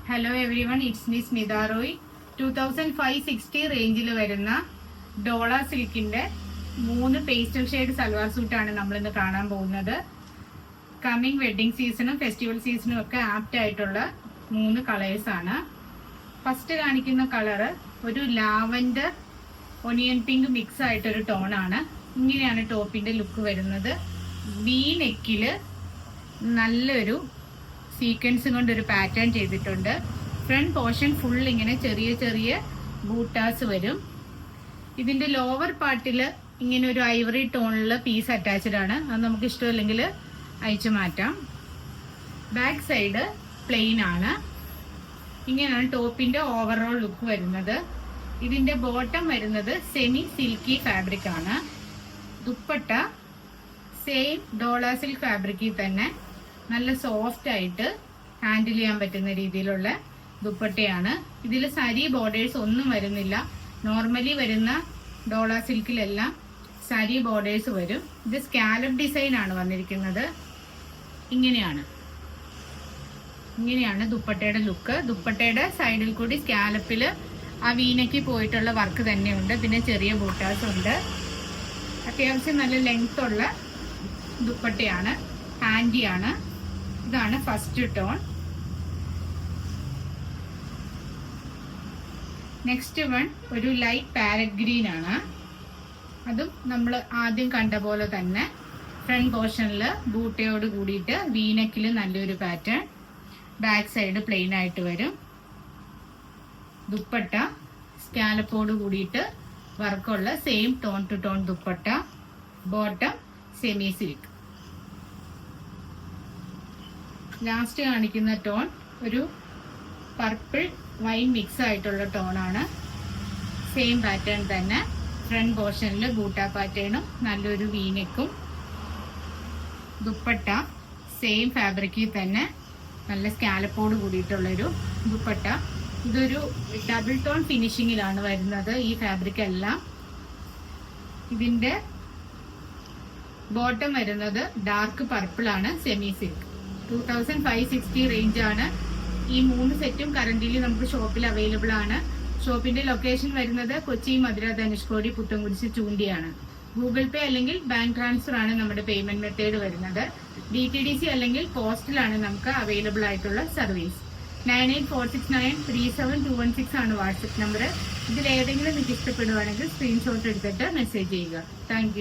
Hello every one, it's me Smitha Roy. 2560 റേഞ്ചിൽ വരുന്ന ഡോള സിൽക്കിന്റെ 3 pastel shade salwar സൂട്ടാണ് നമ്മളിന്ന് കാണാൻ പോകുന്നത്. കമ്മിങ് വെഡിങ് സീസണും ഫെസ്റ്റിവൽ സീസണും ഒക്കെ ആപ്റ്റ് ആയിട്ടുള്ള 3 കളേഴ്സ് ആണ്. ഫസ്റ്റ് കാണിക്കുന്ന കളറ് ഒരു ലാവൻഡർ ഒനിയൻ പിങ്ക് മിക്സ് ആയിട്ടൊരു ടോണാണ്. ഇങ്ങനെയാണ് ടോപ്പിന്റെ ലുക്ക് വരുന്നത്. വി നെക്കില് നല്ലൊരു സീക്വൻസ് കൊണ്ട് ഒരു പാറ്റേൺ ചെയ്തിട്ടുണ്ട്. ഫ്രണ്ട് പോർഷൻ ഫുൾ ഇങ്ങനെ ചെറിയ ചെറിയ ബൂട്ടാസ് വരും. ഇതിന്റെ ലോവർ പാർട്ടിൽ ഇങ്ങനെ ഒരു ഐവറി ടോണില് പീസ് അറ്റാച്ച്ഡ് ആണ്. അത് നമുക്ക് ഇഷ്ടമല്ലെങ്കിൽ അയച്ചു മാറ്റാം. ബാക്ക് സൈഡ് പ്ലെയിൻ ആണ്. ഇങ്ങനെയാണ് ടോപ്പിന്റെ ഓവറോൾ ലുക്ക് വരുന്നത്. ഇതിന്റെ ബോട്ടം വരുന്നത് സെമി സിൽക്കി ഫാബ്രിക് ആണ്. ദുപ്പട്ട സെയിം ഡോള സിൽക്ക് ഫാബ്രിക്കിൽ തന്നെ നല്ല സോഫ്റ്റ് ആയിട്ട് ഹാൻഡിൽ ചെയ്യാൻ പറ്റുന്ന രീതിയിലുള്ള ദുപ്പട്ടയാണ്. ഇതിൽ സാരി ബോർഡേഴ്സ് ഒന്നും വരുന്നില്ല. നോർമലി വരുന്ന ഡോള സിൽക്കിലെല്ലാം സാരി ബോർഡേഴ്സ് വരും. ഇത് സ്കാലപ്പ് ഡിസൈൻ ആണ് വന്നിരിക്കുന്നത്. ഇങ്ങനെയാണ് ദുപ്പട്ടയുടെ ലുക്ക്. ദുപ്പട്ടയുടെ സൈഡിൽ കൂടി സ്കാലപ്പില് ആ വീനയ്ക്ക് പോയിട്ടുള്ള വർക്ക് തന്നെയുണ്ട്. പിന്നെ ചെറിയ ബൂട്ടാസ് ഉണ്ട്. അത്യാവശ്യം നല്ല ലെങ്ത് ഉള്ള ദുപ്പട്ടയാണ്. ഹാൻഡിയാണ്. ഇതാണ് ഫസ്റ്റ് ടോൺ. നെക്സ്റ്റ് വൺ ഒരു ലൈറ്റ് പാരറ്റ് ഗ്രീൻ ആണ്. അതും നമ്മൾ ആദ്യം കണ്ട പോലെ തന്നെ ഫ്രണ്ട് പോർഷനിൽ ബൂട്ടയോട് കൂടിയിട്ട് വീനക്കിൽ നല്ലൊരു പാറ്റേൺ. ബാക്ക് സൈഡ് പ്ലെയിൻ ആയിട്ട് വരും. ദുപ്പട്ട സ്കാലപ്പോട് കൂടിയിട്ട് വർക്കുള്ള same tone to tone dupatta. Bottom semi silk. Last കാണിക്കുന്ന ടോൺ ഒരു പർപ്പിൾ വൈൻ മിക്സ് ആയിട്ടുള്ള ടോണാണ്. സെയിം പാറ്റേൺ തന്നെ. ഫ്രണ്ട് പോർഷനിൽ ബൂട്ട പാറ്റേണും നല്ലൊരു വീനെക്കും. ദുപ്പട്ട സെയിം ഫാബ്രിക്കിൽ തന്നെ നല്ല സ്കാലപ്പോട് കൂടിയിട്ടുള്ളൊരു ദുപ്പട്ട. ഇതൊരു ഡബിൾ ടോൺ ഫിനിഷിങ്ങിലാണ് വരുന്നത് ഈ ഫാബ്രിക് എല്ലാം. ഇതിന്റെ ബോട്ടം വരുന്നത് ഡാർക്ക് പർപ്പിൾ ആണ്. Semi silk. 2560 റേഞ്ച് ആണ്. ഈ 3 സെറ്റും കറന്റിലി നമുക്ക് ഷോപ്പിൽ അവൈലബിൾ ആണ്. ഷോപ്പിന്റെ ലൊക്കേഷൻ വരുന്നത് കൊച്ചി, മധുര, ധനുഷ്കോടി, പുത്തൻകുരിശ്, ചൂണ്ടിയാണ്. ഗൂഗിൾ പേ അല്ലെങ്കിൽ ബാങ്ക് ട്രാൻസ്ഫർ ആണ് നമ്മുടെ പേയ്മെന്റ് മെത്തേഡ് വരുന്നത്. DTDC അല്ലെങ്കിൽ പോസ്റ്റിലാണ് നമുക്ക് അവൈലബിൾ ആയിട്ടുള്ള സർവീസ്. 9846937216 ആണ് വാട്സപ്പ് നമ്പർ. ഇതിൽ ഏതെങ്കിലും നിങ്ങൾക്ക് ഇഷ്ടപ്പെടുവാണെങ്കിൽ സ്ക്രീൻഷോട്ട് എടുത്തിട്ട് മെസ്സേജ് ചെയ്യുക. താങ്ക്